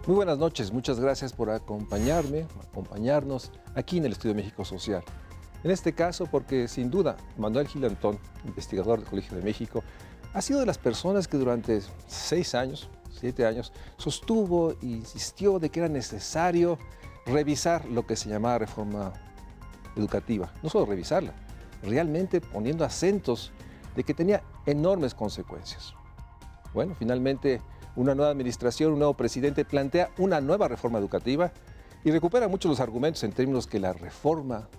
Muy buenas noches, muchas gracias por acompañarnos aquí en el Estudio México Social. En este caso, porque sin duda, Manuel Gil Antón, investigador del Colegio de México, ha sido de las personas que durante 7 años, sostuvo e insistió de que era necesario revisar lo que se llamaba reforma educativa. No solo revisarla, realmente poniendo acentos de que tenía enormes consecuencias. Bueno, finalmente, una nueva administración, un nuevo presidente plantea una nueva reforma educativa y recupera muchos los argumentos en términos que la reforma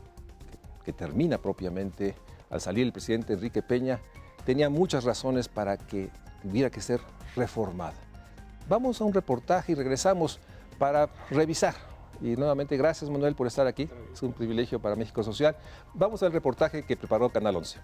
que termina propiamente al salir el presidente Enrique Peña tenía muchas razones para que tuviera que ser reformada. Vamos a un reportaje y regresamos para revisar. Y nuevamente gracias, Manuel, por estar aquí. Es un privilegio para México Social. Vamos al reportaje que preparó Canal 11.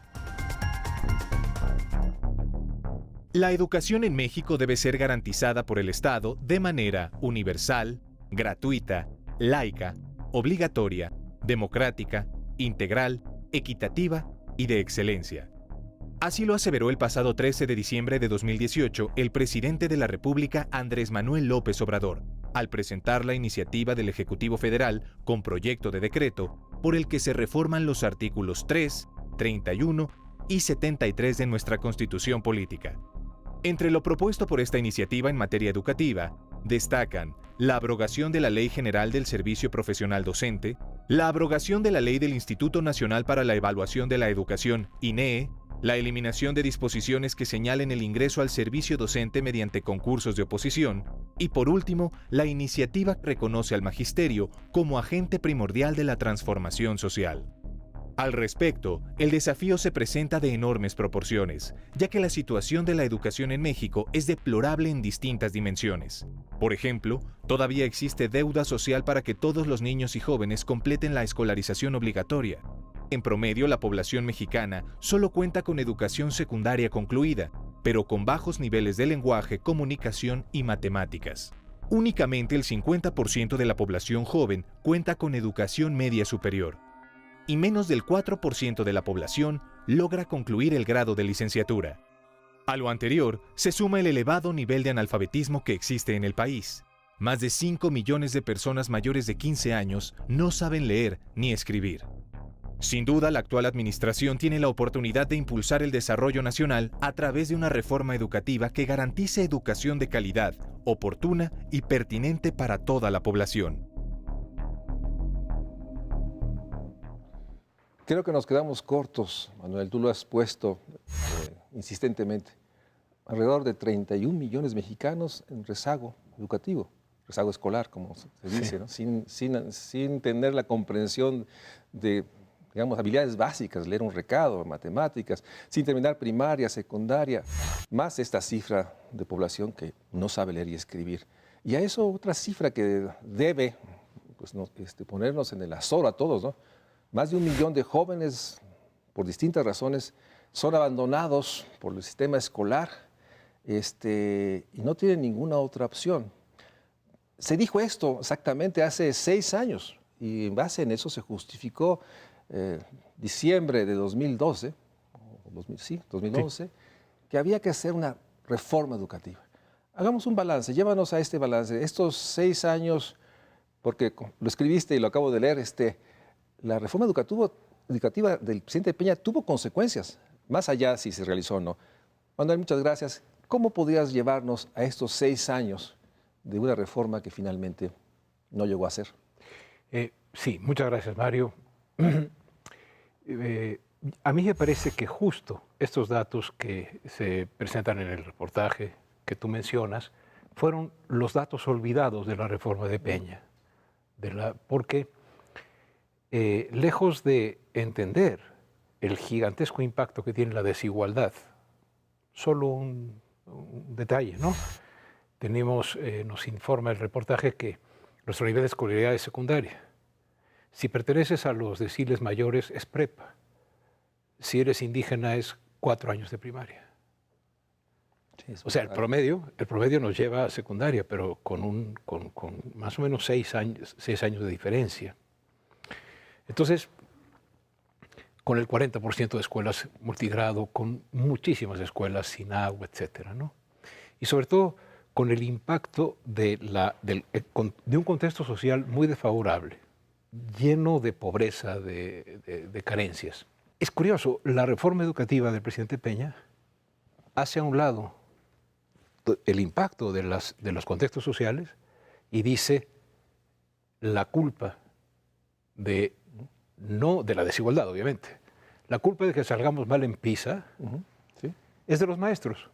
La educación en México debe ser garantizada por el Estado de manera universal, gratuita, laica, obligatoria, democrática, integral, equitativa y de excelencia. Así lo aseveró el pasado 13 de diciembre de 2018 el presidente de la República, Andrés Manuel López Obrador, al presentar la iniciativa del Ejecutivo Federal con proyecto de decreto por el que se reforman los artículos 3, 31 y 73 de nuestra Constitución Política. Entre lo propuesto por esta iniciativa en materia educativa, destacan la abrogación de la Ley General del Servicio Profesional Docente, la abrogación de la Ley del Instituto Nacional para la Evaluación de la Educación, INEE, la eliminación de disposiciones que señalen el ingreso al servicio docente mediante concursos de oposición, y por último, la iniciativa reconoce al magisterio como agente primordial de la transformación social. Al respecto, el desafío se presenta de enormes proporciones, ya que la situación de la educación en México es deplorable en distintas dimensiones. Por ejemplo, todavía existe deuda social para que todos los niños y jóvenes completen la escolarización obligatoria. En promedio, la población mexicana solo cuenta con educación secundaria concluida, pero con bajos niveles de lenguaje, comunicación y matemáticas. Únicamente el 50% de la población joven cuenta con educación media superior, y menos del 4% de la población logra concluir el grado de licenciatura. A lo anterior, se suma el elevado nivel de analfabetismo que existe en el país. Más de 5 millones de personas mayores de 15 años no saben leer ni escribir. Sin duda, la actual administración tiene la oportunidad de impulsar el desarrollo nacional a través de una reforma educativa que garantice educación de calidad, oportuna y pertinente para toda la población. Creo que nos quedamos cortos, Manuel, tú lo has puesto insistentemente. Alrededor de 31 millones de mexicanos en rezago educativo, rezago escolar, como se dice, ¿no? Sin tener la comprensión de, digamos, habilidades básicas, leer un recado, matemáticas, sin terminar primaria, secundaria, más esta cifra de población que no sabe leer y escribir. Y a eso otra cifra que debe pues, ponernos en el azor a todos, ¿no? Más de 1 millón de jóvenes, por distintas razones, son abandonados por el sistema escolar y no tienen ninguna otra opción. Se dijo esto exactamente hace 6 años y en base en eso se justificó diciembre de 2012, 2012, que había que hacer una reforma educativa. Hagamos un balance, llévanos a este balance. Estos 6 años, porque lo escribiste y lo acabo de leer, la reforma educativa del presidente Peña tuvo consecuencias, más allá si se realizó o no. Manuel, muchas gracias. ¿Cómo podrías llevarnos a estos 6 años de una reforma que finalmente no llegó a ser? Sí, muchas gracias, Mario. A mí me parece que justo estos datos que se presentan en el reportaje que tú mencionas fueron los datos olvidados de la reforma de Peña, porque lejos de entender el gigantesco impacto que tiene la desigualdad, solo un detalle, ¿no? Nos informa el reportaje que nuestro nivel de escolaridad es secundaria. Si perteneces a los deciles mayores es prepa. Si eres indígena es 4 años de primaria. Sí, es O sea, el promedio nos lleva a secundaria, pero con más o menos 6 años de diferencia. Entonces, con el 40% de escuelas multigrado, con muchísimas escuelas sin agua, etcétera, ¿no? Y sobre todo con el impacto de un contexto social muy desfavorable, lleno de pobreza, de carencias. Es curioso, la reforma educativa del presidente Peña hace a un lado el impacto de los contextos sociales y dice la culpa no de la desigualdad, obviamente. La culpa de que salgamos mal en PISA Sí. es de los maestros.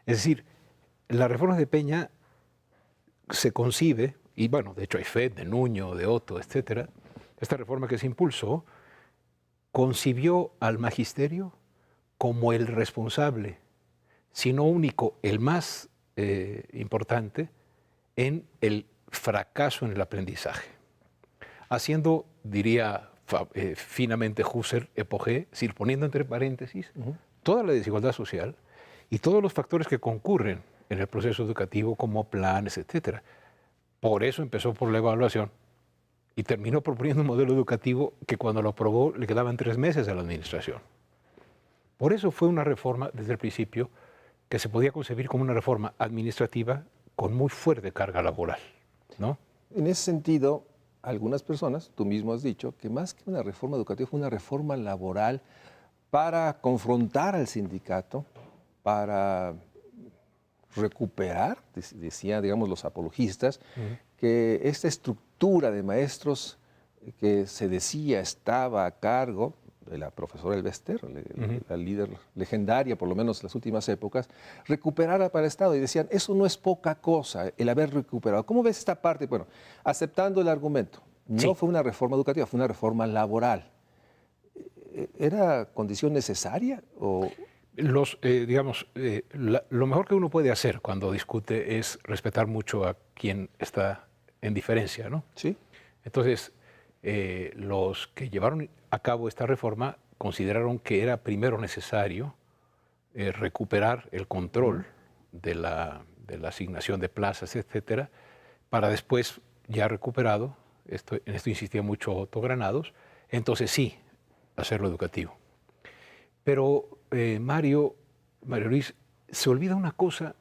Es decir, la reforma de Peña se concibe, y bueno, de hecho hay FED, de Nuño, de Otto, etcétera. Esta reforma que se impulsó concibió al magisterio como el responsable, si no único, el más importante en el fracaso en el aprendizaje. Haciendo, diría finamente Husserl, epogé, es decir, poniendo entre paréntesis toda la desigualdad social y todos los factores que concurren en el proceso educativo como planes, etcétera. Por eso empezó por la evaluación y terminó proponiendo un modelo educativo que cuando lo aprobó le quedaban 3 meses a la administración. Por eso fue una reforma desde el principio que se podía concebir como una reforma administrativa con muy fuerte carga laboral, ¿no? En ese sentido, algunas personas, tú mismo has dicho, que más que una reforma educativa fue una reforma laboral para confrontar al sindicato, para recuperar, decían, digamos, los apologistas, que esta estructura de maestros que se decía estaba a cargo de la profesora Elbester, la líder legendaria, por lo menos en las últimas épocas, recuperara para el Estado. Y decían, eso no es poca cosa, el haber recuperado. ¿Cómo ves esta parte? Bueno, aceptando el argumento, no fue una reforma educativa, fue una reforma laboral. ¿Era condición necesaria o...? Lo mejor que uno puede hacer cuando discute es respetar mucho a quien está en diferencia, ¿no? Sí. Entonces, los que llevaron a cabo esta reforma consideraron que era primero necesario recuperar el control de la asignación de plazas, etcétera, para después, ya recuperado, en esto insistía mucho Otto Granados, entonces sí, hacerlo educativo. Pero Mario Luis, se olvida una cosa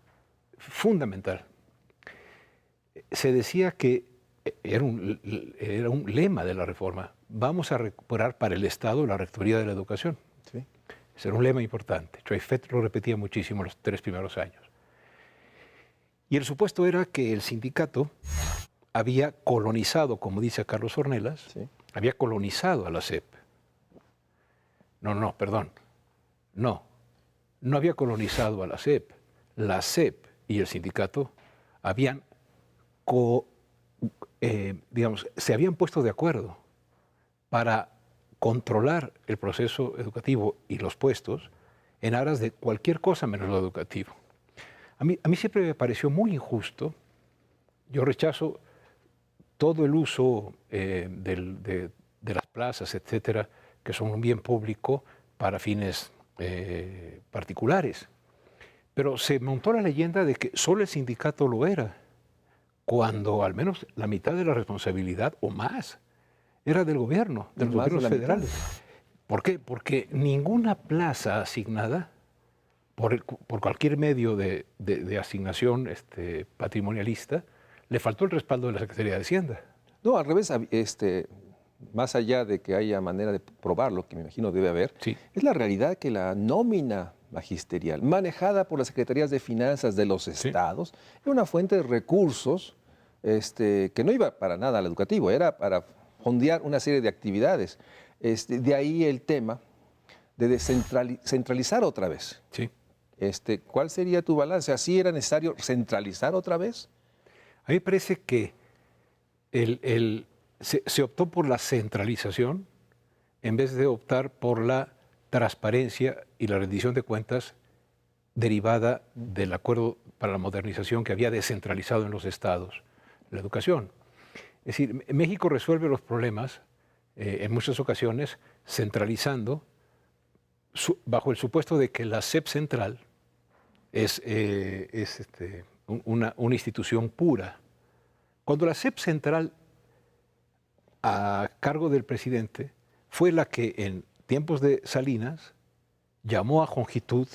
fundamental. Se decía que era un lema de la reforma: vamos a recuperar para el Estado la rectoría de la educación. Sí. Ese era un lema importante. Choifet lo repetía muchísimo los 3 primeros años. Y el supuesto era que el sindicato había colonizado, como dice Carlos Ornelas, había colonizado a la SEP. No había colonizado a la SEP. La SEP y el sindicato habían se habían puesto de acuerdo para controlar el proceso educativo y los puestos en aras de cualquier cosa menos lo educativo. A mí siempre me pareció muy injusto. Yo rechazo todo el uso de las plazas, etcétera, que son un bien público para fines particulares. Pero se montó la leyenda de que solo el sindicato lo era, cuando al menos la mitad de la responsabilidad o más era del gobierno, de los gobiernos federales. ¿Por qué? Porque ninguna plaza asignada por cualquier medio de asignación patrimonialista le faltó el respaldo de la Secretaría de Hacienda. No, al revés, más allá de que haya manera de probarlo, que me imagino debe haber, es la realidad que la nómina magisterial, manejada por las secretarías de finanzas de los estados, era una fuente de recursos que no iba para nada al educativo, era para fondear una serie de actividades. De ahí el tema de centralizar otra vez. Sí. ¿Cuál sería tu balance? ¿Así era necesario centralizar otra vez? A mí me parece que se optó por la centralización en vez de optar por la transparencia y la rendición de cuentas derivada del acuerdo para la modernización que había descentralizado en los estados la educación. Es decir, México resuelve los problemas en muchas ocasiones centralizando bajo el supuesto de que la SEP central es una institución pura. Cuando la SEP Central, a cargo del presidente, fue la que en tiempos de Salinas llamó a Jongitud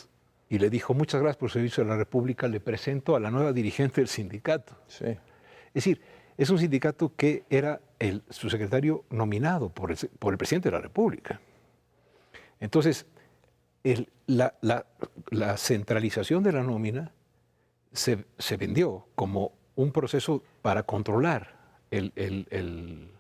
y le dijo: muchas gracias por el servicio de la República, le presento a la nueva dirigente del sindicato. Sí. Es decir, es un sindicato que era su secretario nominado por el presidente de la República. Entonces, la centralización de la nómina se vendió como un proceso para controlar el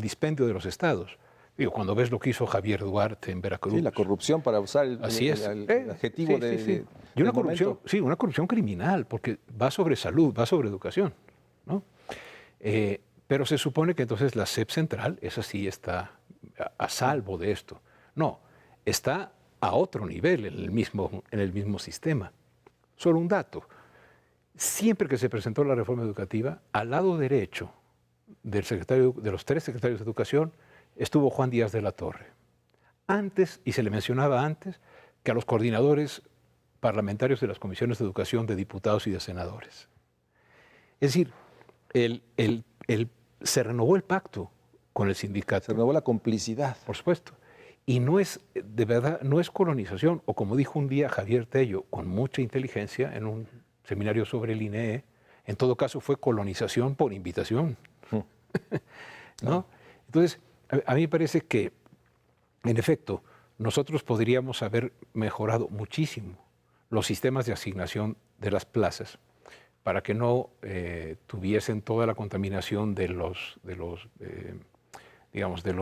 dispendio de los estados. Digo, cuando ves lo que hizo Javier Duarte en Veracruz. Sí, la corrupción, para usar el adjetivo sí. Y una corrupción, una corrupción criminal, porque va sobre salud, va sobre educación, ¿no? Pero se supone que entonces la SEP Central, esa sí está a salvo de esto. No, está a otro nivel en el mismo sistema. Solo un dato. Siempre que se presentó la reforma educativa, al lado derecho de los 3 secretarios de Educación estuvo Juan Díaz de la Torre. Antes, y se le mencionaba antes, que a los coordinadores parlamentarios de las comisiones de educación de diputados y de senadores. Es decir, se renovó el pacto con el sindicato. Se renovó la complicidad. Por supuesto. Y no es, de verdad, no es colonización, o como dijo un día Javier Tello, con mucha inteligencia, en un seminario sobre el INEE, en todo caso fue colonización por invitación. ¿No? Entonces, a mí me parece que, en efecto, nosotros podríamos haber mejorado muchísimo los sistemas de asignación de las plazas para que no tuviesen toda la contaminación de los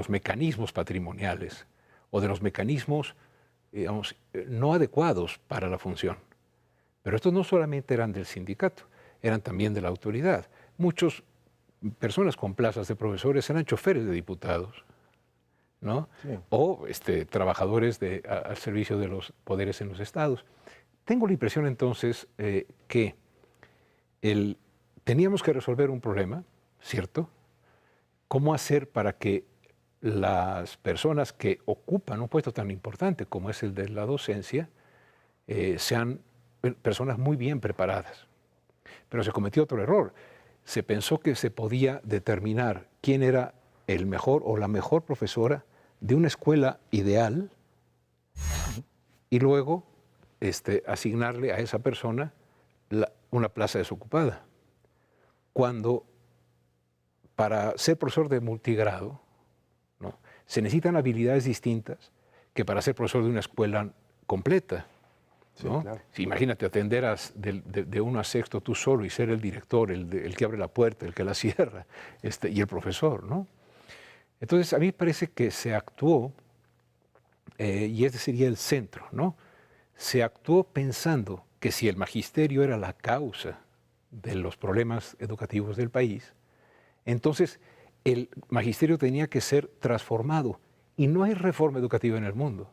mecanismos patrimoniales o de los mecanismos, digamos, no adecuados para la función. Pero estos no solamente eran del sindicato, eran también de la autoridad. Muchas personas con plazas de profesores eran choferes de diputados, ¿no? Sí. O trabajadores al servicio de los poderes en los estados. Tengo la impresión entonces que teníamos que resolver un problema, ¿cierto? ¿Cómo hacer para que las personas que ocupan un puesto tan importante como es el de la docencia sean personas muy bien preparadas? Pero se cometió otro error. Se pensó que se podía determinar quién era el mejor o la mejor profesora de una escuela ideal y luego asignarle a esa persona una plaza desocupada. Cuando para ser profesor de multigrado, ¿no?, se necesitan habilidades distintas que para ser profesor de una escuela completa. ¿No? Sí, claro. Si imagínate atender de 1 a 6 tú solo y ser el director, el que abre la puerta, el que la cierra, y el profesor, ¿no? Entonces, a mí me parece que se actuó, y ese sería el centro, ¿no? Se actuó pensando que si el magisterio era la causa de los problemas educativos del país, entonces el magisterio tenía que ser transformado. Y no hay reforma educativa en el mundo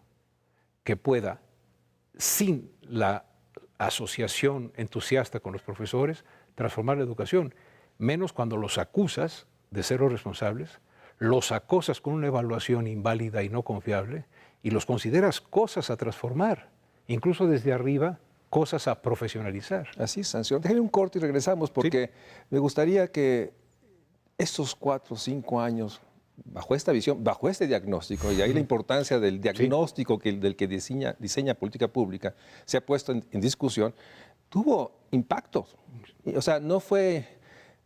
que pueda, sin la asociación entusiasta con los profesores, transformar la educación, menos cuando los acusas de ser los responsables, los acosas con una evaluación inválida y no confiable, y los consideras cosas a transformar, incluso desde arriba, cosas a profesionalizar. Así es, Sanción. Déjenme un corte y regresamos, porque me gustaría que estos 4 o 5 años, bajo esta visión, bajo este diagnóstico, y ahí la importancia del diagnóstico del que diseña política pública, se ha puesto en discusión, tuvo impacto. O sea, no fue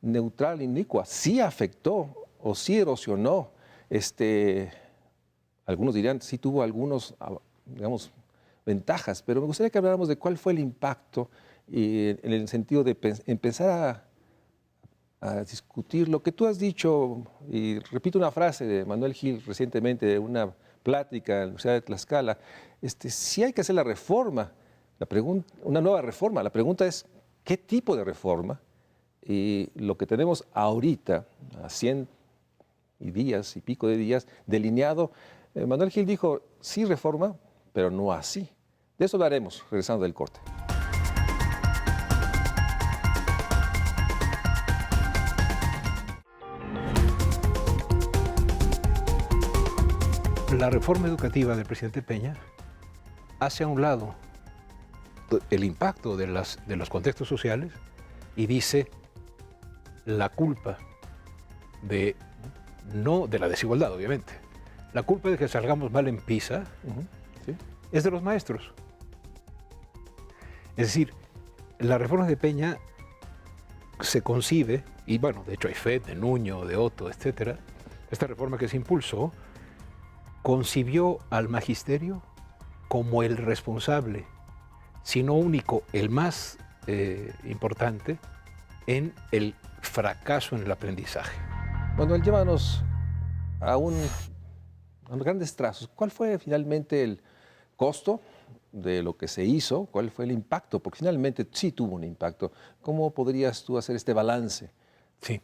neutral, inicua, sí afectó o sí erosionó. Algunos dirían, sí tuvo algunos, digamos, ventajas, pero me gustaría que habláramos de cuál fue el impacto en el sentido de empezar a discutir lo que tú has dicho, y repito una frase de Manuel Gil recientemente de una plática en la Universidad de Tlaxcala. Sí hay que hacer la reforma, una nueva reforma. La pregunta es, ¿qué tipo de reforma? Y lo que tenemos ahorita, a 100 días y pico de días, delineado, Manuel Gil dijo, sí reforma, pero no así. De eso hablaremos regresando del corte. La reforma educativa del presidente Peña hace a un lado el impacto de los contextos sociales y dice la culpa no de la desigualdad, obviamente, la culpa de que salgamos mal en PISA ¿Sí? es de los maestros. Es decir, la reforma de Peña se concibe, y bueno, de hecho hay FED, de Nuño, de Otto, etcétera, esta reforma que se impulsó concibió al magisterio como el responsable, si no único, el más importante en el fracaso en el aprendizaje. Manuel, llévanos a los grandes trazos. ¿Cuál fue finalmente el costo de lo que se hizo? ¿Cuál fue el impacto? Porque finalmente sí tuvo un impacto. ¿Cómo podrías tú hacer este balance? Sí,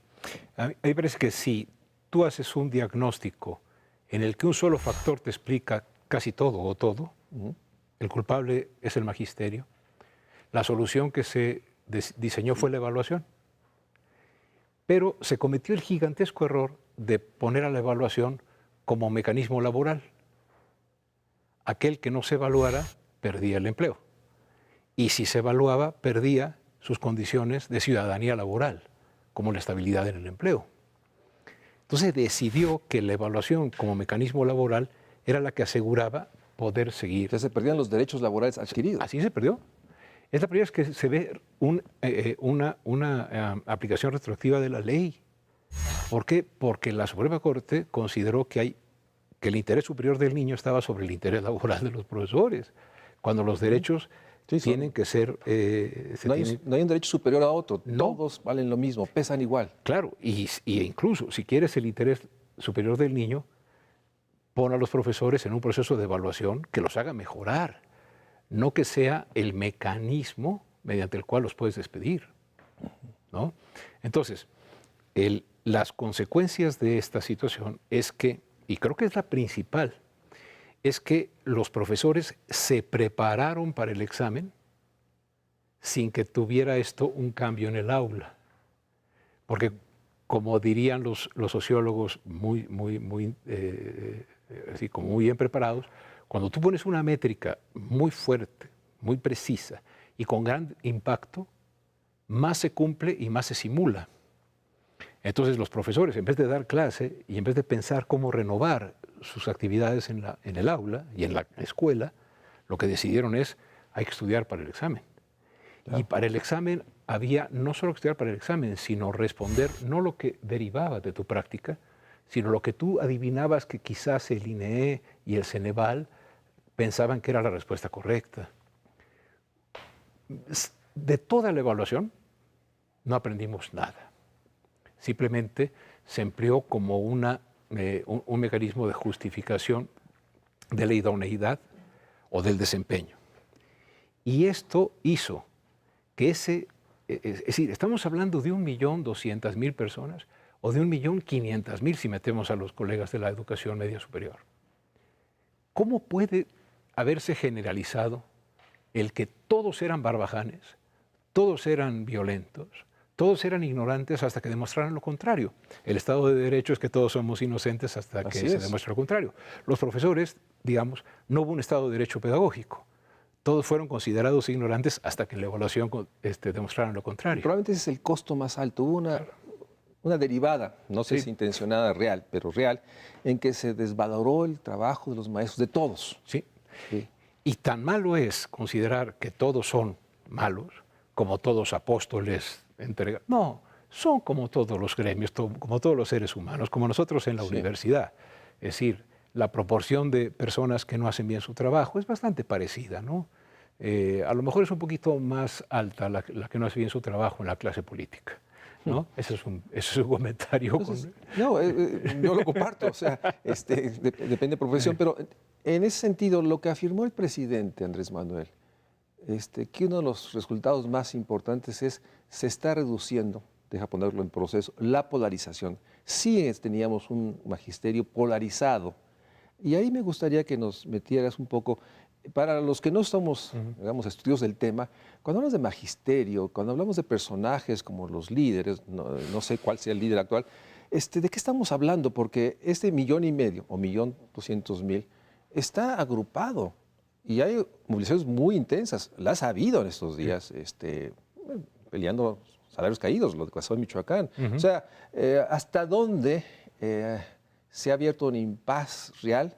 a mí me parece que si tú haces un diagnóstico en el que un solo factor te explica casi todo o todo, el culpable es el magisterio. La solución que se diseñó fue la evaluación. Pero se cometió el gigantesco error de poner a la evaluación como mecanismo laboral. Aquel que no se evaluara perdía el empleo. Y si se evaluaba, perdía sus condiciones de ciudadanía laboral, como la estabilidad en el empleo. Entonces decidió que la evaluación como mecanismo laboral era la que aseguraba poder seguir. Entonces se perdían los derechos laborales adquiridos. Así se perdió. Es la primera vez que se ve una aplicación retroactiva de la ley. ¿Por qué? Porque la Suprema Corte consideró que el interés superior del niño estaba sobre el interés laboral de los profesores, cuando los derechos tienen que ser... No hay un derecho superior a otro, No. todos valen lo mismo, pesan igual. Claro, y incluso si quieres el interés superior del niño, pon a los profesores en un proceso de evaluación que los haga mejorar, no que sea el mecanismo mediante el cual los puedes despedir, ¿no? Entonces, las consecuencias de esta situación es que, y creo que es la principal, es que los profesores se prepararon para el examen sin que tuviera esto un cambio en el aula. Porque, como dirían los sociólogos así como muy bien preparados, cuando tú pones una métrica muy fuerte, muy precisa y con gran impacto, más se cumple y más se simula. Entonces los profesores, en vez de dar clase y en vez de pensar cómo renovar sus actividades en el aula y en la escuela, lo que decidieron es, hay que estudiar para el examen. Claro. Y para el examen había no solo que estudiar para el examen, sino responder no lo que derivaba de tu práctica, sino lo que tú adivinabas que quizás el INEE y el Ceneval pensaban que era la respuesta correcta. De toda la evaluación no aprendimos nada. Simplemente se empleó como un mecanismo de justificación de la idoneidad o del desempeño. Y esto hizo que es decir, estamos hablando de 1.200.000 personas o de 1.500.000 si metemos a los colegas de la educación media superior. ¿Cómo puede haberse generalizado el que todos eran barbajanes, todos eran violentos, todos eran ignorantes hasta que demostraran lo contrario? El Estado de Derecho es que todos somos inocentes hasta que se demuestre lo contrario. Los profesores, digamos, no hubo un Estado de Derecho pedagógico. Todos fueron considerados ignorantes hasta que en la evaluación demostraran lo contrario. Probablemente ese es el costo más alto. Hubo una derivada, no sé si intencionada, real, pero real, en que se desvaloró el trabajo de los maestros, de todos. Sí. Y tan malo es considerar que todos son malos, como todos apóstoles entregados. No, son como todos los gremios, como todos los seres humanos, como nosotros en la universidad. Es decir, la proporción de personas que no hacen bien su trabajo es bastante parecida, ¿no? A lo mejor es un poquito más alta la que no hace bien su trabajo en la clase política, ¿no? Ese es un comentario. Entonces, no, yo lo comparto, o sea, depende de profesión, pero en ese sentido, lo que afirmó el presidente Andrés Manuel, que uno de los resultados más importantes es se está reduciendo, deja ponerlo en proceso, la polarización. Sí teníamos un magisterio polarizado, y ahí me gustaría que nos metieras un poco, para los que no somos, digamos, estudiosos del tema, cuando hablamos de magisterio, cuando hablamos de personajes como los líderes, no sé cuál sea el líder actual, ¿de qué estamos hablando? Porque 1,5 millones o 1.200.000 está agrupado Y hay movilizaciones muy intensas, las ha habido en estos días, bueno, peleando salarios caídos, lo que pasó en Michoacán. O sea, ¿hasta dónde se ha abierto un impas real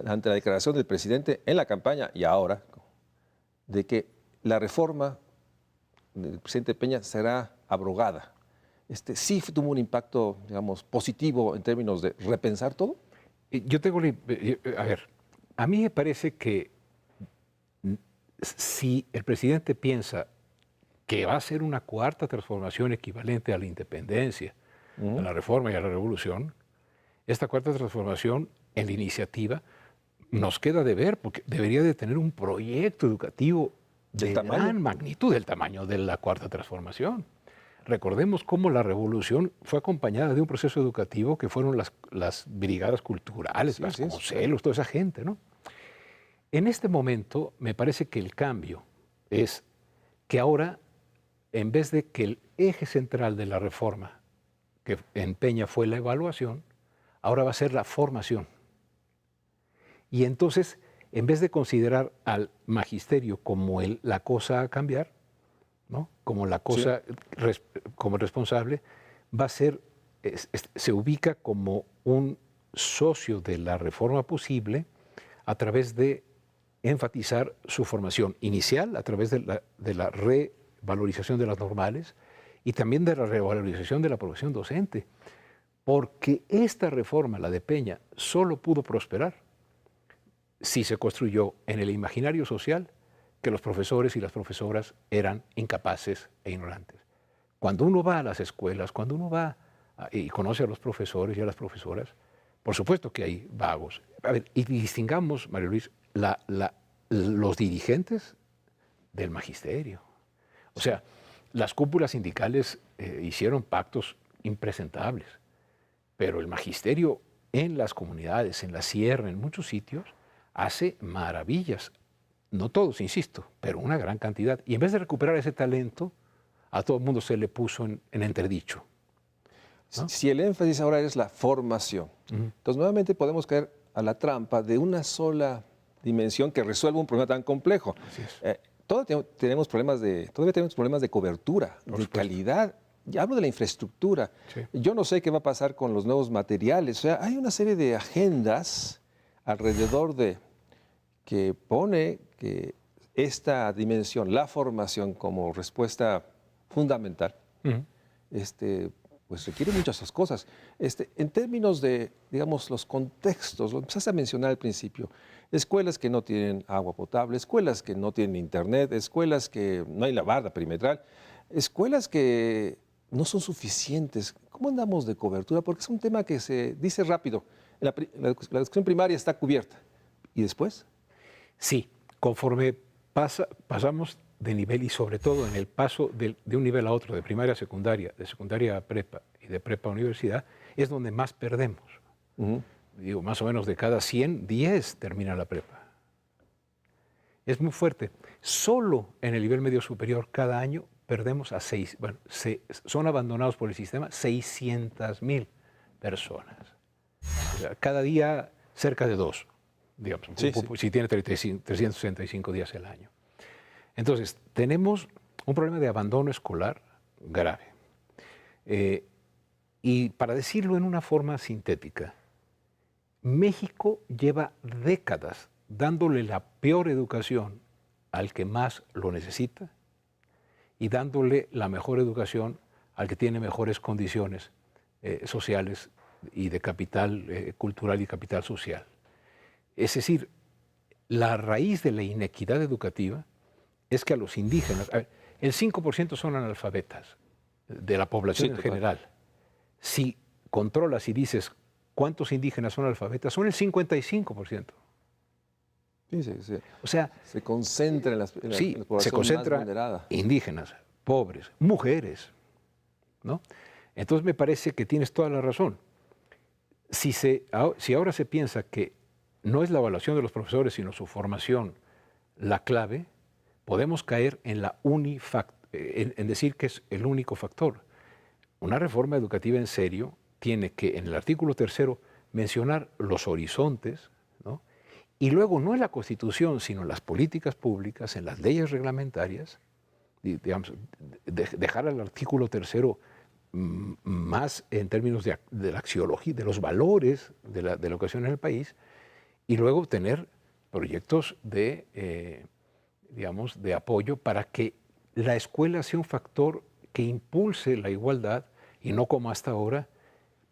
ante la declaración del presidente en la campaña y ahora de que la reforma del presidente Peña será abrogada? ¿Sí tuvo un impacto, digamos, positivo en términos de repensar todo? Yo tengo, a ver, a mí me parece que si el presidente piensa que va a ser una cuarta transformación equivalente a la independencia, a la reforma y a la revolución, esta cuarta transformación en la iniciativa nos queda de ver, porque debería de tener un proyecto educativo de gran magnitud, del tamaño de la cuarta transformación. Recordemos cómo la revolución fue acompañada de un proceso educativo que fueron las brigadas culturales, Vasconcelos, toda esa gente, ¿no? En este momento me parece que el cambio es que ahora, en vez de que el eje central de la reforma que en Peña fue la evaluación, ahora va a ser la formación. Y entonces, en vez de considerar al magisterio como la cosa a cambiar, ¿no? Como la cosa, como responsable, va a ser, se ubica como un socio de la reforma posible a través de enfatizar su formación inicial, a través de la revalorización de las normales y también de la revalorización de la profesión docente. Porque esta reforma, la de Peña, solo pudo prosperar si se construyó en el imaginario social que los profesores y las profesoras eran incapaces e ignorantes. Cuando uno va a las escuelas, cuando uno va y conoce a los profesores y a las profesoras, por supuesto que hay vagos. A ver, y distingamos, María Luis, los dirigentes del magisterio. O sea, las cúpulas sindicales hicieron pactos impresentables, pero el magisterio en las comunidades, en la sierra, en muchos sitios, hace maravillas. No todos, insisto, pero una gran cantidad. Y en vez de recuperar ese talento, a todo el mundo se le puso en entredicho, ¿no? Si el énfasis ahora es la formación, entonces nuevamente podemos caer a la trampa de una sola dimensión que resuelva un problema tan complejo. Todavía tenemos problemas de cobertura, de calidad. Ya hablo de la infraestructura. Yo no sé qué va a pasar con los nuevos materiales. O sea, hay una serie de agendas alrededor de que pone que esta dimensión, la formación como respuesta fundamental, pues requiere muchas otras cosas. En términos de, digamos, los contextos, lo empezaste a mencionar al principio, escuelas que no tienen agua potable, escuelas que no tienen internet, escuelas que no hay la barda perimetral, escuelas que no son suficientes. ¿Cómo andamos de cobertura? Porque es un tema que se dice rápido. La educación primaria está cubierta. ¿Y después? Sí, conforme pasamos de nivel y sobre todo en el paso de un nivel a otro, de primaria a secundaria, de secundaria a prepa y de prepa a universidad, es donde más perdemos. Digo, más o menos de cada 100, 10 termina la prepa. Es muy fuerte. Solo en el nivel medio superior cada año perdemos a 6, bueno, son abandonados por el sistema 600,000 personas. O sea, cada día cerca de 2, digamos, si tiene 365 días el año. Entonces, tenemos un problema de abandono escolar grave. Y para decirlo en una forma sintética, México lleva décadas dándole la peor educación al que más lo necesita y dándole la mejor educación al que tiene mejores condiciones sociales y de capital cultural y capital social. Es decir, la raíz de la inequidad educativa es que a los indígenas, el 5% son analfabetas de la población en general. Si controlas y dices cuántos indígenas son analfabetas, son el 55%. Sí. O sea, se concentra en la población se concentra más vulnerada. Indígenas, pobres, mujeres, ¿no? Entonces me parece que tienes toda la razón. Si ahora se piensa que no es la evaluación de los profesores, sino su formación la clave, podemos caer en en decir que es el único factor. Una reforma educativa en serio tiene que, en el artículo 3º, mencionar los horizontes, ¿no? Y luego no en la Constitución, sino en las políticas públicas, en las leyes reglamentarias, digamos, dejar al artículo 3º más en términos de la axiología, de los valores de la educación en el país, y luego tener proyectos digamos, de apoyo para que la escuela sea un factor que impulse la igualdad y no como hasta ahora,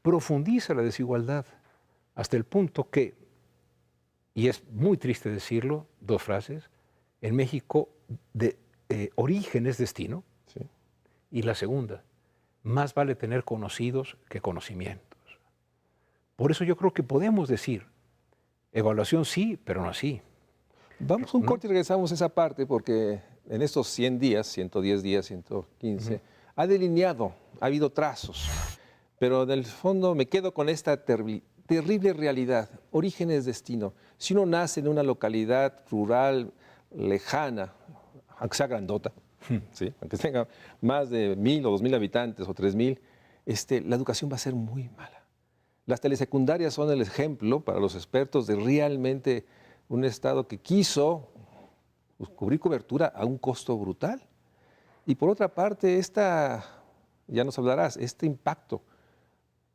profundiza la desigualdad hasta el punto que, y es muy triste decirlo, 2 frases, en México origen es destino, Sí. y la segunda, más vale tener conocidos que conocimientos. Por eso yo creo que podemos decir, evaluación sí, pero no así. Vamos un corte y regresamos a esa parte porque en estos 100 días, 110 días, 115, ha delineado, ha habido trazos, pero en el fondo me quedo con esta terrible realidad, origen es destino. Si uno nace en una localidad rural lejana, aunque sea grandota, ¿sí? Aunque tenga más de 1,000 o 2,000 habitantes o 3,000, la educación va a ser muy mala. Las telesecundarias son el ejemplo para los expertos de realmente un Estado que quiso cubrir cobertura a un costo brutal. Y por otra parte, ya nos hablarás, este impacto.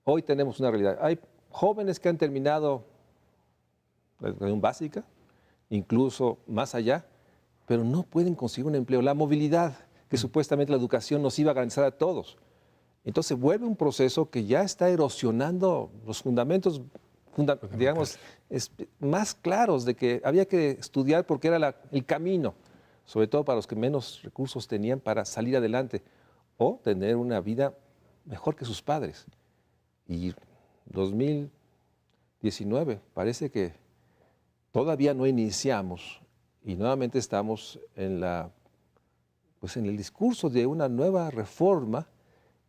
Hoy tenemos una realidad. Hay jóvenes que han terminado la educación básica, incluso más allá, pero no pueden conseguir un empleo. La movilidad que supuestamente la educación nos iba a garantizar a todos. Entonces vuelve un proceso que ya está erosionando los fundamentos, digamos, más claros de que había que estudiar porque era el camino, sobre todo para los que menos recursos tenían para salir adelante o tener una vida mejor que sus padres. Y 2019 parece que todavía no iniciamos y nuevamente estamos en el discurso de una nueva reforma.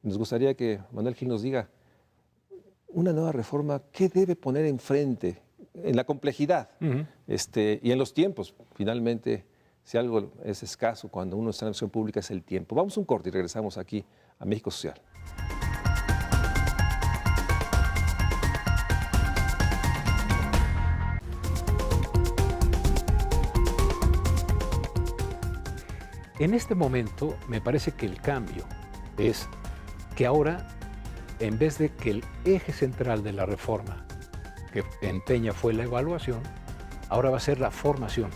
Nos gustaría que Manuel Gil nos diga, una nueva reforma, ¿qué debe poner enfrente en la complejidad y en los tiempos? Finalmente, si algo es escaso cuando uno está en la acción pública es el tiempo. Vamos a un corte y regresamos aquí a México Social. En este momento me parece que el cambio es que ahora, en vez de que el eje central de la reforma que empeña fue la evaluación, ahora va a ser la formación.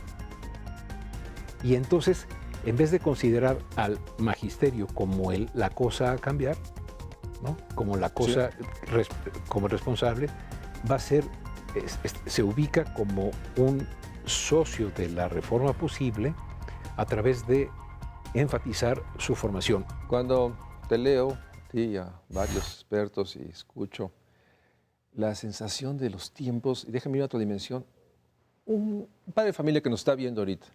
Y entonces, en vez de considerar al magisterio como la cosa a cambiar, ¿no? Como la cosa como responsable, va a ser, se ubica como un socio de la reforma posible a través de enfatizar su formación. Cuando te leo a ti y a varios expertos y escucho la sensación de los tiempos, y déjame ir a otra dimensión, un padre de familia que nos está viendo ahorita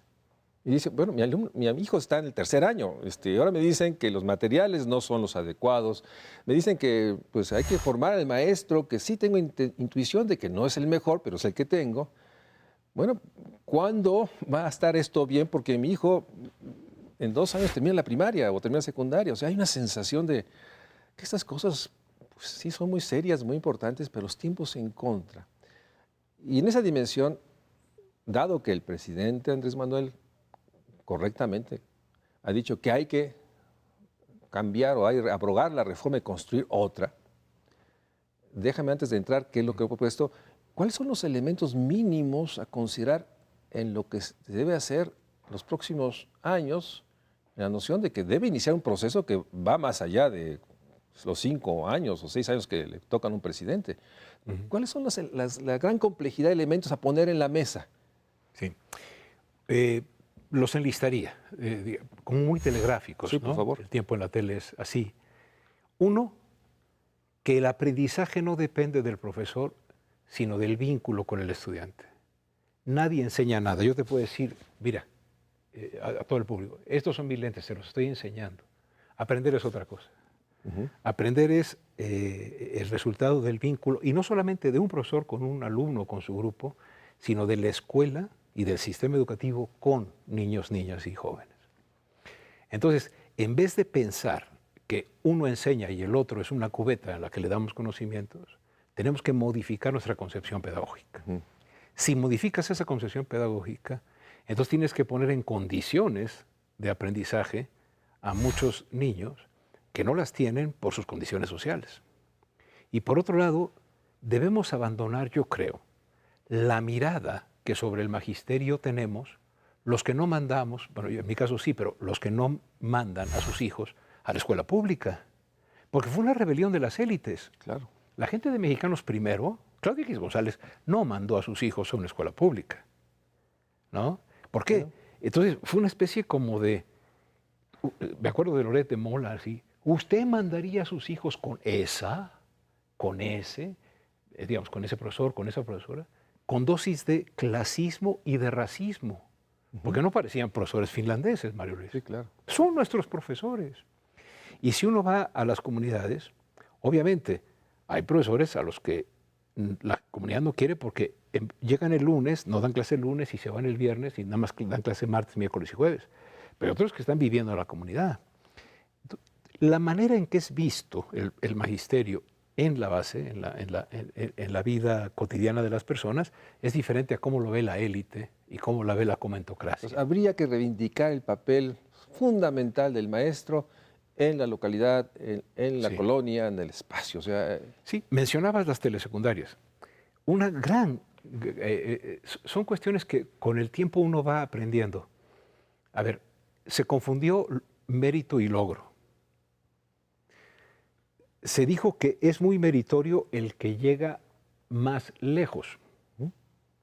y dice, bueno, mi hijo está en el 3er año, ahora me dicen que los materiales no son los adecuados, me dicen que pues hay que formar al maestro, que sí tengo intuición de que no es el mejor, pero es el que tengo. Bueno, ¿cuándo va a estar esto bien? Porque mi hijo en 2 años termina la primaria o termina la secundaria. O sea, hay una sensación de que estas cosas pues, sí son muy serias, muy importantes, pero los tiempos en contra. Y en esa dimensión, dado que el presidente Andrés Manuel correctamente ha dicho que hay que cambiar o hay que abrogar la reforma y construir otra, déjame antes de entrar, ¿qué es lo que he propuesto? ¿Cuáles son los elementos mínimos a considerar en lo que se debe hacer los próximos años, en la noción de que debe iniciar un proceso que va más allá de los 5 años o 6 años que le tocan a un presidente? ¿Cuáles son la gran complejidad de elementos a poner en la mesa? Sí. Los enlistaría, como muy telegráficos. Sí, por ¿no? favor. El tiempo en la tele es así. Uno, que el aprendizaje no depende del profesor, sino del vínculo con el estudiante. Nadie enseña nada. Yo te puedo decir, mira, a todo el público, estos son mis lentes, se los estoy enseñando. Aprender es otra cosa. Aprender es el resultado del vínculo, y no solamente de un profesor con un alumno, con su grupo, sino de la escuela y del sistema educativo con niños, niñas y jóvenes. Entonces, en vez de pensar que uno enseña y el otro es una cubeta en la que le damos conocimientos, tenemos que modificar nuestra concepción pedagógica. Si modificas esa concepción pedagógica, entonces tienes que poner en condiciones de aprendizaje a muchos niños que no las tienen por sus condiciones sociales. Y por otro lado, debemos abandonar, yo creo, la mirada que sobre el magisterio tenemos los que no mandamos, bueno, en mi caso sí, pero los que no mandan a sus hijos a la escuela pública. Porque fue una rebelión de las élites. Claro. La gente de Mexicanos Primero, Claudia X González, no mandó a sus hijos a una escuela pública. ¿No? ¿Por qué? Claro. Entonces fue una especie como de, me acuerdo de Loret de Mola, así, ¿usted mandaría a sus hijos con esa, con ese, digamos, con ese profesor, con esa profesora, con dosis de clasismo y de racismo? Porque no parecían profesores finlandeses, Mario Luis. Sí, claro. Son nuestros profesores. Y si uno va a las comunidades, obviamente hay profesores a los que la comunidad no quiere porque llegan el lunes, no dan clase el lunes y se van el viernes y nada más dan clase martes, miércoles y jueves. Pero otros que están viviendo en la comunidad. La manera en que es visto el magisterio en la base, en la vida cotidiana de las personas, es diferente a cómo lo ve la élite y cómo la ve la comentocracia. Pues habría que reivindicar el papel fundamental del maestro en la localidad, en la Sí. colonia, en el espacio. O sea, Sí, mencionabas las telesecundarias. Una gran... son cuestiones que con el tiempo uno va aprendiendo. A ver, se confundió mérito y logro. Se dijo que es muy meritorio el que llega más lejos,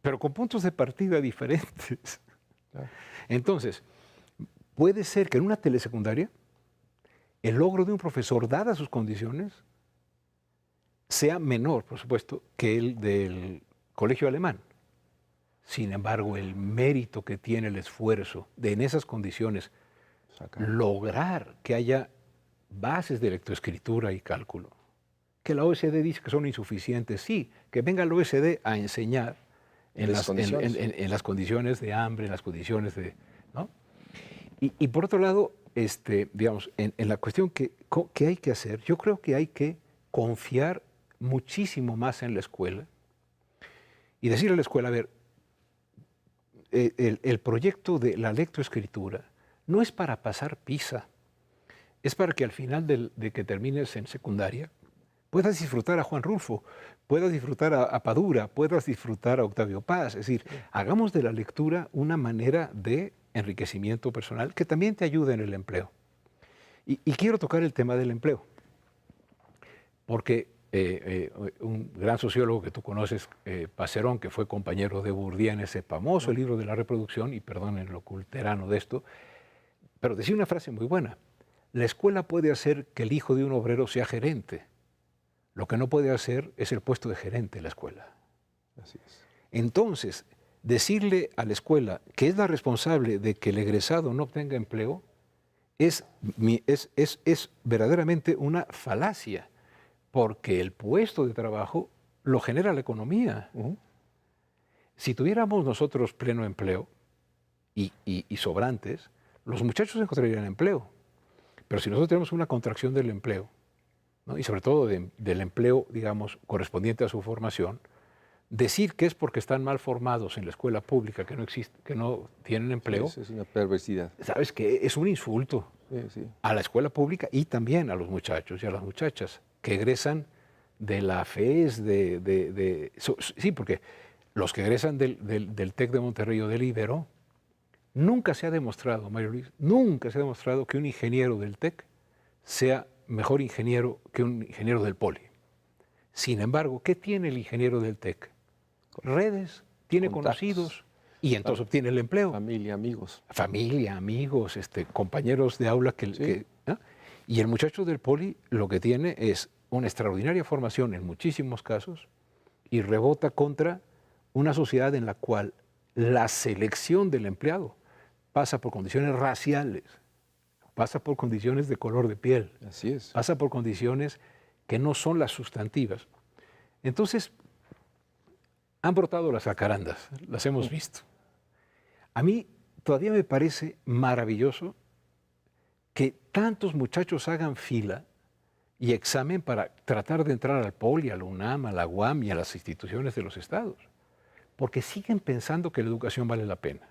pero con puntos de partida diferentes. Claro. Entonces, puede ser que en una telesecundaria el logro de un profesor, dadas sus condiciones, sea menor, por supuesto, que el del colegio alemán. Sin embargo, el mérito que tiene el esfuerzo de en esas condiciones lograr que haya bases de lectoescritura y cálculo, que la OECD dice que son insuficientes, sí, que venga la OECD a enseñar en las condiciones de hambre, en las condiciones de... ¿no? Y por otro lado, digamos, en la cuestión que hay que hacer, yo creo que hay que confiar muchísimo más en la escuela y decirle a la escuela, a ver, el proyecto de la lectoescritura no es para pasar PISA, es para que al final de que termines en secundaria puedas disfrutar a Juan Rulfo, puedas disfrutar a Padura, puedas disfrutar a Octavio Paz. Es decir, hagamos de la lectura una manera de enriquecimiento personal que también te ayude en el empleo. Y quiero tocar el tema del empleo, porque un gran sociólogo que tú conoces, Passerón, que fue compañero de Bourdieu en ese famoso libro de la reproducción, y perdonen lo culterano de esto, pero decía una frase muy buena: la escuela puede hacer que el hijo de un obrero sea gerente. Lo que no puede hacer es el puesto de gerente en la escuela. Así es. Entonces, decirle a la escuela que es la responsable de que el egresado no obtenga empleo es verdaderamente una falacia, porque el puesto de trabajo lo genera la economía. Si tuviéramos nosotros pleno empleo y sobrantes, los muchachos encontrarían empleo. Pero si nosotros tenemos una contracción del empleo, ¿no? Y sobre todo del empleo, digamos, correspondiente a su formación, decir que es porque están mal formados en la escuela pública, que no tienen empleo, Eso es una perversidad. ¿sabes qué? Es un insulto a la escuela pública y también a los muchachos y a las muchachas que egresan de la FES, sí, porque los que egresan del TEC de Monterrey o del Ibero, nunca se ha demostrado, Mario Luis, nunca se ha demostrado que un ingeniero del TEC sea mejor ingeniero que un ingeniero del Poli. Sin embargo, ¿qué tiene el ingeniero del TEC? Redes, tiene Contactos. Conocidos y entonces obtiene el empleo. Familia, amigos. Familia, amigos, compañeros de aula ¿no? Y el muchacho del Poli lo que tiene es una extraordinaria formación en muchísimos casos y rebota contra una sociedad en la cual la selección del empleado pasa por condiciones raciales, pasa por condiciones de color de piel, Así es. pasa por condiciones que no son las sustantivas. Entonces, han brotado las jacarandas, las hemos visto. A mí todavía me parece maravilloso que tantos muchachos hagan fila y examen para tratar de entrar al Poli, a la UNAM, a la UAM y a las instituciones de los estados. porque siguen pensando que la educación vale la pena.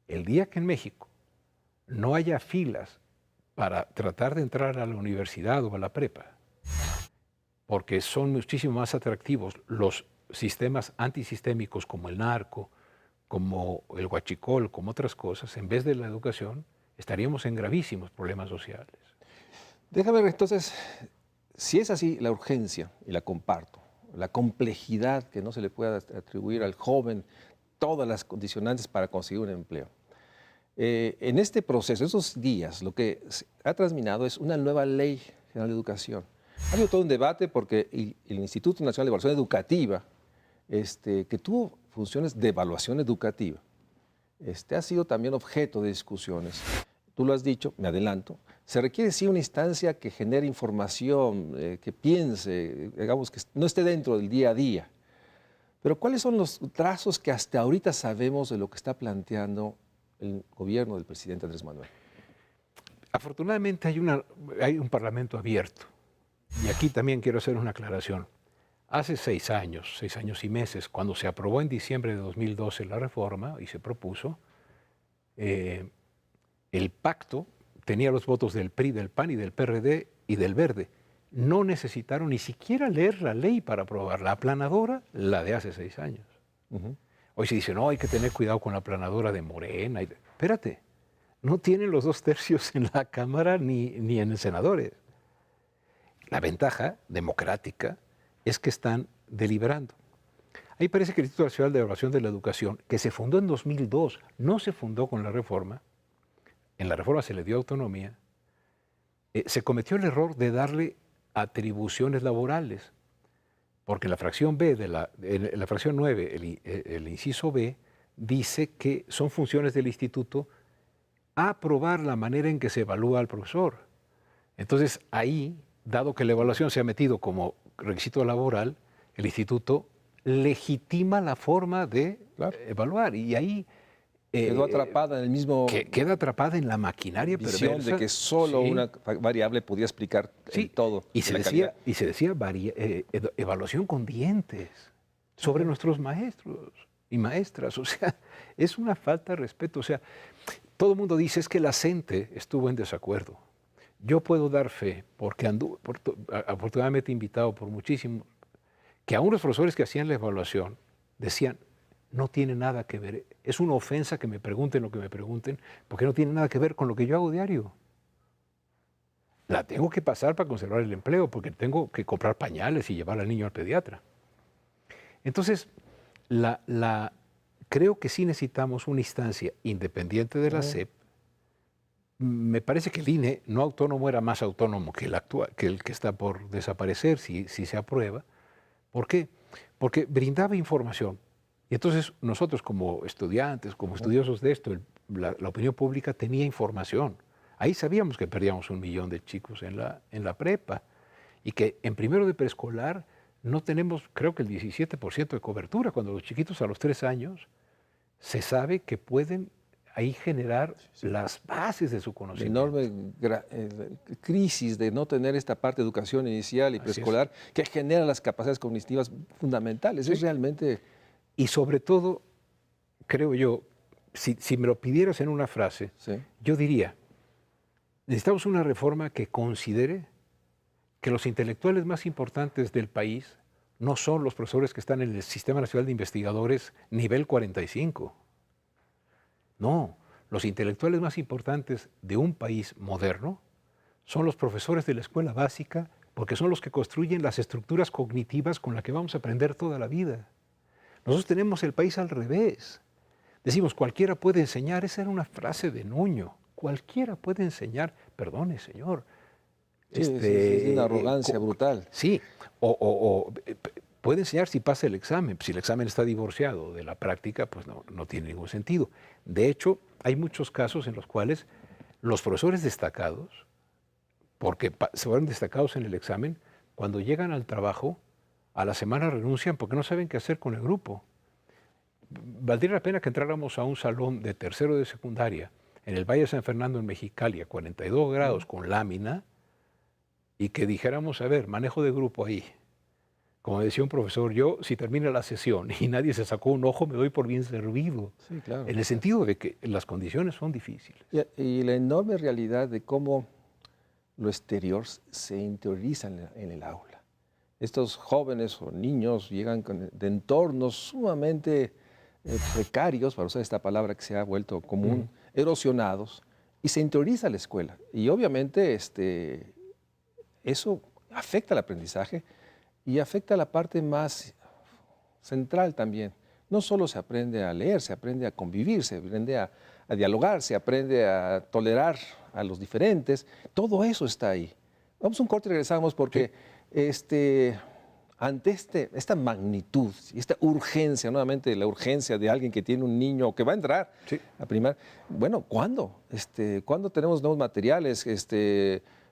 El día que en México no haya filas para tratar de entrar a la universidad o a la prepa, porque son muchísimo más atractivos los sistemas antisistémicos como el narco, como el huachicol, como otras cosas, en vez de la educación, estaríamos en gravísimos problemas sociales. Déjame ver entonces, si es así la urgencia, y la comparto, la complejidad que no se le pueda atribuir al joven, todas las condicionantes para conseguir un empleo. En este proceso, esos días, lo que se ha transminado es una nueva ley general de educación. Ha habido todo un debate porque el Instituto Nacional de Evaluación Educativa, que tuvo funciones de evaluación educativa, ha sido también objeto de discusiones. Tú lo has dicho, me adelanto, se requiere sí una instancia que genere información, que piense, digamos, que no esté dentro del día a día. Pero ¿cuáles son los trazos que hasta ahorita sabemos de lo que está planteando el gobierno del presidente Andrés Manuel? Afortunadamente hay un parlamento abierto. Y aquí también quiero hacer una aclaración. Hace 6 años y meses, cuando se aprobó en diciembre de 2012 la reforma y se propuso, el pacto tenía los votos del PRI, del PAN y del PRD y del Verde. No necesitaron ni siquiera leer la ley para aprobar la aplanadora, la de hace 6 años. Hoy se dice, no, hay que tener cuidado con la aplanadora de Morena. Espérate, no tienen los 2/3 en la Cámara ni en el senadores. La ventaja democrática es que están deliberando. Ahí parece que el Instituto Nacional de Evaluación de la Educación, que se fundó en 2002, no se fundó con la reforma, en la reforma se le dio autonomía, se cometió el error de darle atribuciones laborales, porque la fracción B, en la fracción 9, el inciso B, dice que son funciones del instituto aprobar la manera en que se evalúa al profesor. Entonces ahí, dado que la evaluación se ha metido como requisito laboral, el instituto legitima la forma de evaluar y ahí quedó atrapada en el mismo... Queda atrapada en la maquinaria visión perversa. de que solo una variable podía explicar todo. Y se decía evaluación con dientes sobre nuestros maestros y maestras. O sea, es una falta de respeto. O sea, todo el mundo dice es que la CENTE estuvo en desacuerdo. Yo puedo dar fe, porque afortunadamente invitado por muchísimos, que a unos profesores que hacían la evaluación decían, no tiene nada que ver, es una ofensa que me pregunten lo que me pregunten, porque no tiene nada que ver con lo que yo hago diario. La tengo que pasar para conservar el empleo, porque tengo que comprar pañales y llevar al niño al pediatra. Entonces, creo que sí necesitamos una instancia independiente de la SEP. Me parece que el INE no autónomo era más autónomo que el actual, que el que está por desaparecer si se aprueba. ¿Por qué? Porque brindaba información. Y entonces nosotros como estudiantes, como estudiosos de esto, la opinión pública tenía información. Ahí sabíamos que perdíamos 1 millón de chicos en la prepa y que en primero de preescolar no tenemos, creo que el 17% de cobertura, cuando los chiquitos a los 3 años se sabe que pueden ahí generar las bases de su conocimiento. La enorme crisis de no tener esta parte de educación inicial y preescolar que genera las capacidades cognitivas fundamentales. Sí. Es realmente... Y sobre todo, creo yo, si me lo pidieras en una frase, yo diría, necesitamos una reforma que considere que los intelectuales más importantes del país no son los profesores que están en el Sistema Nacional de Investigadores nivel 45. No, los intelectuales más importantes de un país moderno son los profesores de la escuela básica, porque son los que construyen las estructuras cognitivas con las que vamos a aprender toda la vida. Nosotros tenemos el país al revés. Decimos, cualquiera puede enseñar. Esa era una frase de Nuño. Cualquiera puede enseñar. Perdone, señor. Sí, es una arrogancia brutal. Sí, puede enseñar si pasa el examen. Si el examen está divorciado de la práctica, pues no tiene ningún sentido. De hecho, hay muchos casos en los cuales los profesores destacados, porque se fueron destacados en el examen, cuando llegan al trabajo, a la semana renuncian porque no saben qué hacer con el grupo. Valdría la pena que entráramos a un salón de tercero de secundaria en el Valle de San Fernando, en Mexicali, a 42 grados con lámina, y que dijéramos, a ver, manejo de grupo ahí, Como decía un profesor, yo si termina la sesión y nadie se sacó un ojo, me doy por bien servido. Sí, claro. En el sentido de que las condiciones son difíciles. Y la enorme realidad de cómo lo exterior se interioriza en el aula. Estos jóvenes o niños llegan de entornos sumamente precarios, para usar esta palabra que se ha vuelto común, erosionados, y se interioriza la escuela. Y obviamente eso afecta al aprendizaje y afecta a la parte más central también. No solo se aprende a leer, se aprende a convivir, se aprende a dialogar, se aprende a tolerar a los diferentes. Todo eso está ahí. Vamos a un corte y regresamos porque ante esta magnitud y esta urgencia, nuevamente la urgencia de alguien que tiene un niño que va a entrar a primaria, bueno, ¿cuándo? ¿Cuándo tenemos nuevos materiales?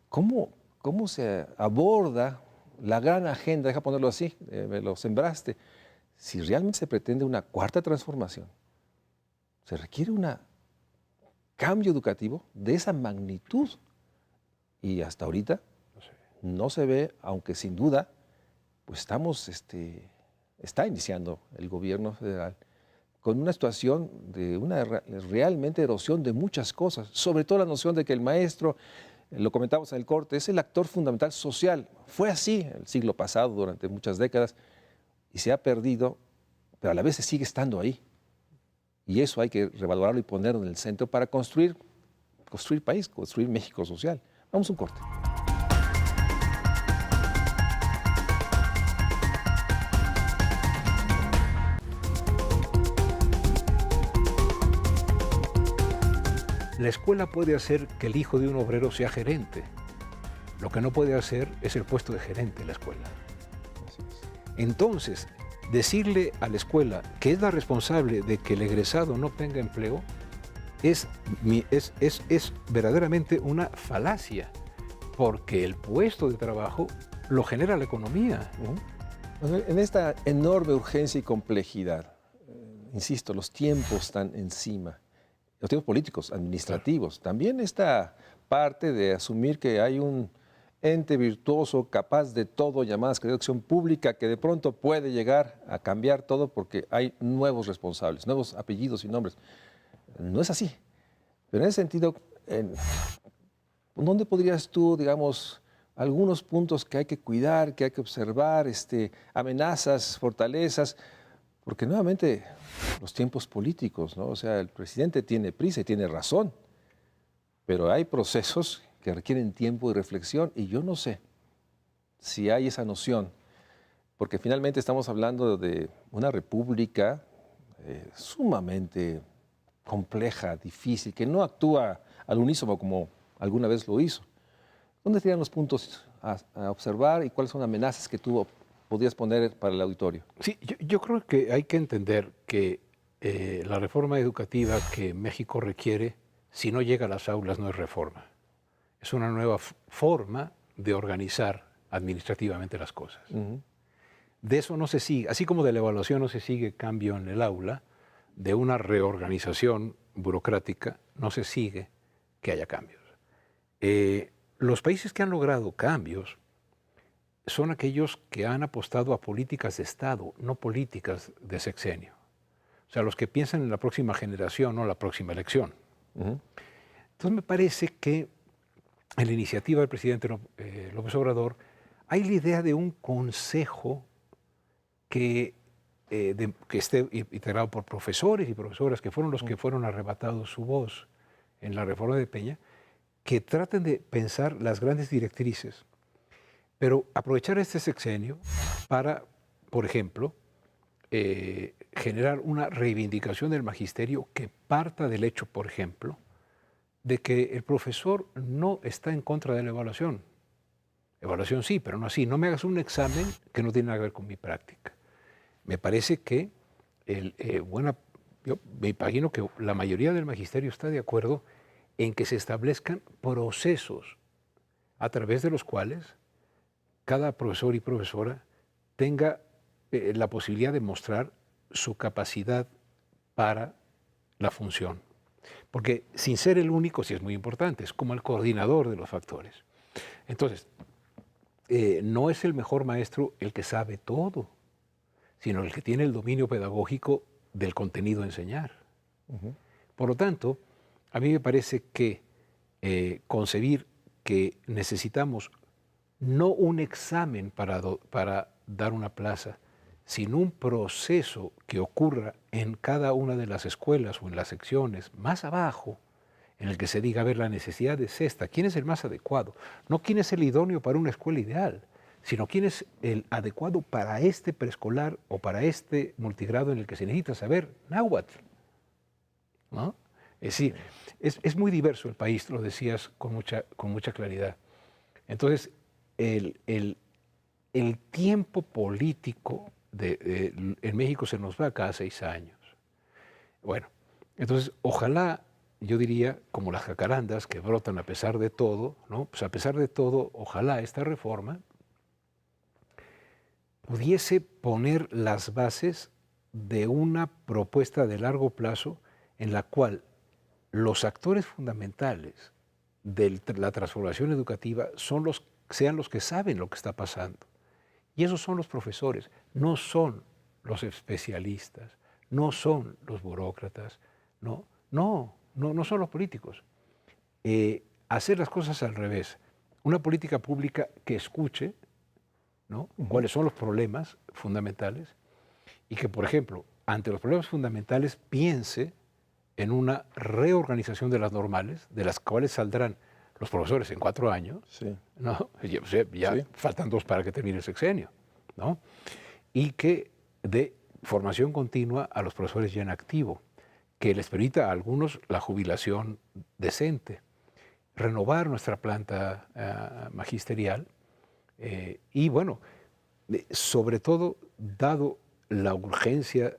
¿Cómo se aborda la gran agenda? Deja ponerlo así, me lo sembraste. Si realmente se pretende una cuarta transformación, se requiere un cambio educativo de esa magnitud. Y hasta ahorita no se ve, aunque sin duda, pues está iniciando el gobierno federal con una situación de una realmente erosión de muchas cosas, sobre todo la noción de que el maestro, lo comentamos en el corte, es el actor fundamental social. Fue así el siglo pasado, durante muchas décadas, y se ha perdido, pero a la vez se sigue estando ahí. Y eso hay que revalorarlo y ponerlo en el centro para construir país, construir México social. Vamos a un corte. La escuela puede hacer que el hijo de un obrero sea gerente. Lo que no puede hacer es el puesto de gerente en la escuela. Entonces, decirle a la escuela que es la responsable de que el egresado no tenga empleo es verdaderamente una falacia, porque el puesto de trabajo lo genera la economía. En esta enorme urgencia y complejidad, insisto, los tiempos están encima, los tiempos políticos, administrativos, también esta parte de asumir que hay un ente virtuoso, capaz de todo, llamada Secretaría de Educación Pública, que de pronto puede llegar a cambiar todo porque hay nuevos responsables, nuevos apellidos y nombres. No es así. Pero en ese sentido, ¿dónde podrías tú, digamos, algunos puntos que hay que cuidar, que hay que observar, amenazas, fortalezas? Porque nuevamente los tiempos políticos, ¿no? O sea, el presidente tiene prisa y tiene razón, pero hay procesos que requieren tiempo y reflexión, y yo no sé si hay esa noción, porque finalmente estamos hablando de una república sumamente compleja, difícil, que no actúa al unísono como alguna vez lo hizo. ¿Dónde serían los puntos a observar y cuáles son las amenazas que tú podrías poner para el auditorio? Sí, yo creo que hay que entender que la reforma educativa que México requiere, si no llega a las aulas, no es reforma. Es una nueva forma de organizar administrativamente las cosas. De eso no se sigue, así como de la evaluación no se sigue cambio en el aula, de una reorganización burocrática no se sigue que haya cambios. Los países que han logrado cambios son aquellos que han apostado a políticas de Estado, no políticas de sexenio. O sea, los que piensan en la próxima generación, no la próxima elección. Entonces me parece que en la iniciativa del presidente López Obrador hay la idea de un consejo que esté integrado por profesores y profesoras que fueron los que fueron arrebatados su voz en la reforma de Peña, que traten de pensar las grandes directrices, pero aprovechar este sexenio para, por ejemplo, generar una reivindicación del magisterio que parta del hecho, por ejemplo, de que el profesor no está en contra de la evaluación. Evaluación sí, pero no así. No me hagas un examen que no tiene nada que ver con mi práctica. Me parece que yo me imagino que la mayoría del magisterio está de acuerdo en que se establezcan procesos a través de los cuales cada profesor y profesora tenga la posibilidad de mostrar su capacidad para la función. Porque sin ser el único, sí es muy importante, es como el coordinador de los factores. Entonces, no es el mejor maestro el que sabe todo, sino el que tiene el dominio pedagógico del contenido a enseñar. Por lo tanto, a mí me parece que concebir que necesitamos no un examen para dar una plaza, sino un proceso que ocurra en cada una de las escuelas o en las secciones más abajo, en el que se diga, a ver, la necesidad es esta, ¿quién es el más adecuado? No quién es el idóneo para una escuela ideal, sino quién es el adecuado para este preescolar o para este multigrado en el que se necesita saber náhuatl, ¿no? Es decir, es muy diverso el país, lo decías con mucha claridad. Entonces, el tiempo político en México se nos va cada 6 años. Bueno, entonces, ojalá, yo diría, como las jacarandas que brotan a pesar de todo, ¿no? Pues a pesar de todo, ojalá esta reforma pudiese poner las bases de una propuesta de largo plazo en la cual los actores fundamentales de la transformación educativa sean los que saben lo que está pasando. Y esos son los profesores, no son los especialistas, no son los burócratas, no son los políticos. Hacer las cosas al revés, una política pública que escuche, ¿no? Cuáles son los problemas fundamentales y que, por ejemplo, ante los problemas fundamentales piense en una reorganización de las normales, de las cuales saldrán los profesores en 4 años, Sí. ¿no? Ya Sí. faltan 2 para que termine el sexenio, ¿no? Y que dé formación continua a los profesores ya en activo, que les permita a algunos la jubilación decente, renovar nuestra planta magisterial y, bueno, sobre todo, dado la urgencia,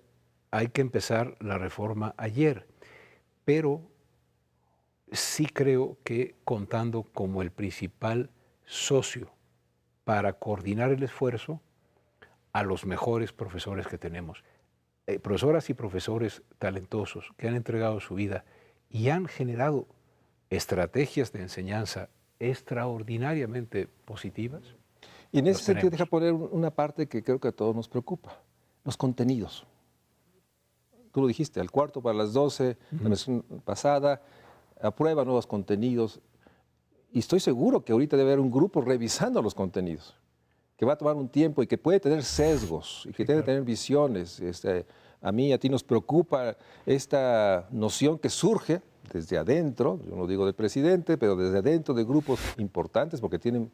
hay que empezar la reforma ayer, pero sí creo que contando como el principal socio para coordinar el esfuerzo a los mejores profesores que tenemos. Profesoras y profesores talentosos que han entregado su vida y han generado estrategias de enseñanza extraordinariamente positivas. Y en ese sentido, tenemos. deja poner una parte que creo que a todos nos preocupa, los contenidos. Tú lo dijiste, al cuarto para las 12, la versión pasada, aprueba nuevos contenidos. Y estoy seguro que ahorita debe haber un grupo revisando los contenidos, que va a tomar un tiempo y que puede tener sesgos y que debe tener visiones. A mí, a ti nos preocupa esta noción que surge desde adentro, yo no digo del presidente, pero desde adentro de grupos importantes, porque tienen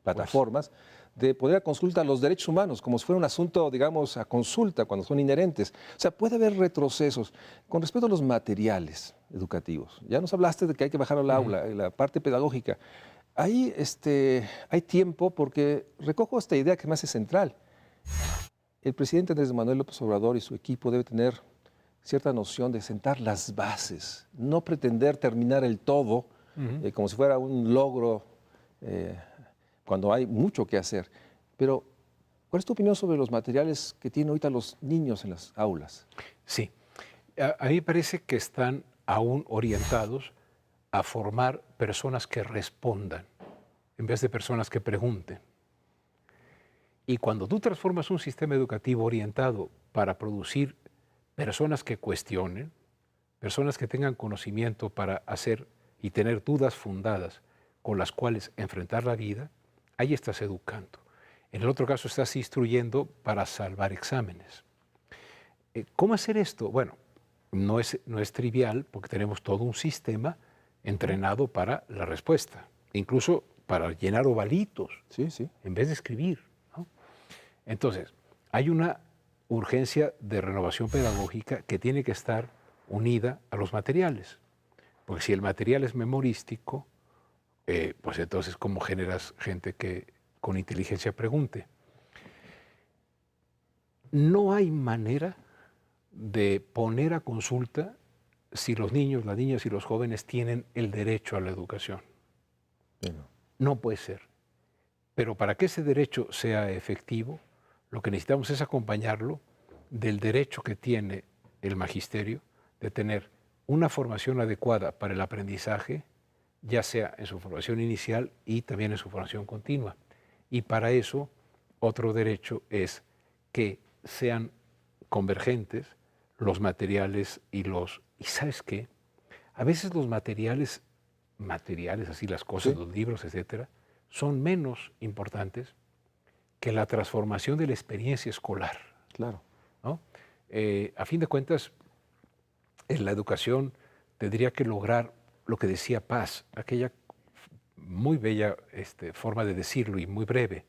plataformas, de poner a consulta los derechos humanos, como si fuera un asunto, digamos, a consulta, cuando son inherentes. O sea, puede haber retrocesos. Con respecto a los materiales educativos, ya nos hablaste de que hay que bajar al aula, la parte pedagógica. Ahí hay tiempo porque recojo esta idea que me hace central. El presidente Andrés Manuel López Obrador y su equipo debe tener cierta noción de sentar las bases, no pretender terminar el todo como si fuera un logro cuando hay mucho que hacer. Pero, ¿cuál es tu opinión sobre los materiales que tienen ahorita los niños en las aulas? Sí, a mí me parece que están aún orientados a formar personas que respondan en vez de personas que pregunten. Y cuando tú transformas un sistema educativo orientado para producir personas que cuestionen, personas que tengan conocimiento para hacer y tener dudas fundadas con las cuales enfrentar la vida, ahí estás educando. En el otro caso estás instruyendo para salvar exámenes. ¿Cómo hacer esto? Bueno, no es trivial porque tenemos todo un sistema entrenado para la respuesta, incluso para llenar ovalitos en vez de escribir, ¿no? Entonces, hay una urgencia de renovación pedagógica que tiene que estar unida a los materiales, porque si el material es memorístico, pues entonces, ¿cómo generas gente que con inteligencia pregunte? No hay manera de poner a consulta si los niños, las niñas y los jóvenes tienen el derecho a la educación. No puede ser. Pero para que ese derecho sea efectivo, lo que necesitamos es acompañarlo del derecho que tiene el magisterio de tener una formación adecuada para el aprendizaje, ya sea en su formación inicial y también en su formación continua. Y para eso, otro derecho es que sean convergentes los materiales y los... ¿Y sabes qué? A veces los materiales, así las cosas, Sí. los libros, etcétera, son menos importantes que la transformación de la experiencia escolar, Claro. ¿no? A fin de cuentas, en la educación tendría que lograr lo que decía Paz, aquella muy bella forma de decirlo y muy breve.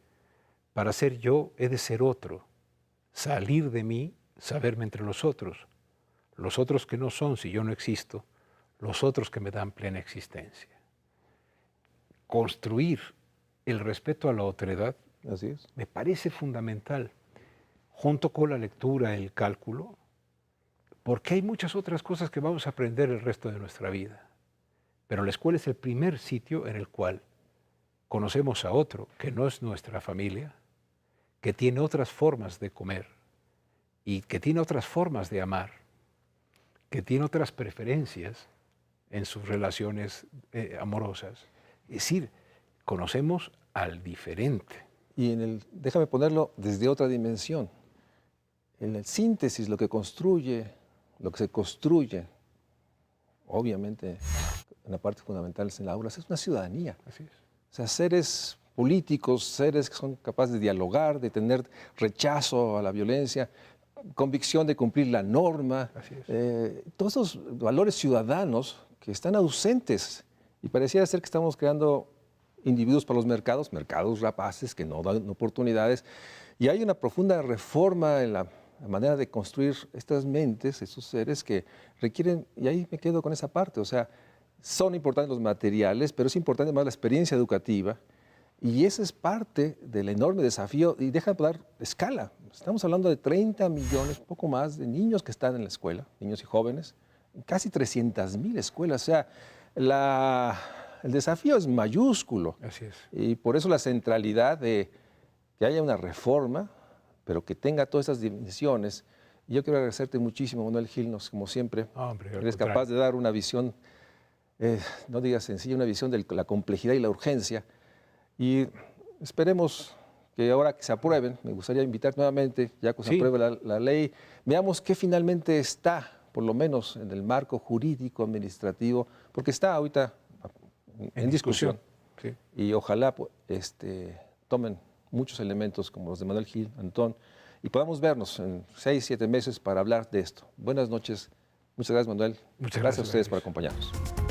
Para ser yo he de ser otro, salir de mí, saberme entre los otros que no son si yo no existo, los otros que me dan plena existencia. Construir el respeto a la otredad Así es. me parece fundamental, junto con la lectura, el cálculo, porque hay muchas otras cosas que vamos a aprender el resto de nuestra vida. Pero la escuela es el primer sitio en el cual conocemos a otro que no es nuestra familia, que tiene otras formas de comer y que tiene otras formas de amar, que tiene otras preferencias en sus relaciones amorosas. Es decir, conocemos al diferente. Y déjame ponerlo desde otra dimensión. En el síntesis, lo que se construye, obviamente, una parte fundamental en las aulas, es una ciudadanía. Así es. O sea, seres políticos, seres que son capaces de dialogar, de tener rechazo a la violencia, convicción de cumplir la norma, Así es. todos esos valores ciudadanos que están ausentes y pareciera ser que estamos creando individuos para los mercados rapaces que no dan oportunidades, y hay una profunda reforma en la manera de construir estas mentes, estos seres que requieren, y ahí me quedo con esa parte, o sea, son importantes los materiales, pero es importante más la experiencia educativa, y esa es parte del enorme desafío, y deja de dar escala. Estamos hablando de 30 millones, poco más, de niños que están en la escuela, niños y jóvenes, casi 300,000 escuelas, o sea, el desafío es mayúsculo. Así es. Y por eso la centralidad de que haya una reforma, pero que tenga todas esas dimensiones. Y yo quiero agradecerte muchísimo, Manuel Gil, como siempre. Hombre, al Eres contrario. capaz de dar una visión, no digas sencilla, una visión de la complejidad y la urgencia. Y esperemos que ahora que se aprueben, me gustaría invitar nuevamente, ya que se Sí. apruebe la ley, veamos qué finalmente está, por lo menos en el marco jurídico, administrativo, porque está ahorita en discusión. Sí. Y ojalá tomen muchos elementos como los de Manuel Gil, Antón, y podamos vernos en 6, 7 meses para hablar de esto. Buenas noches. Muchas gracias, Manuel. Muchas gracias a ustedes gracias. por acompañarnos.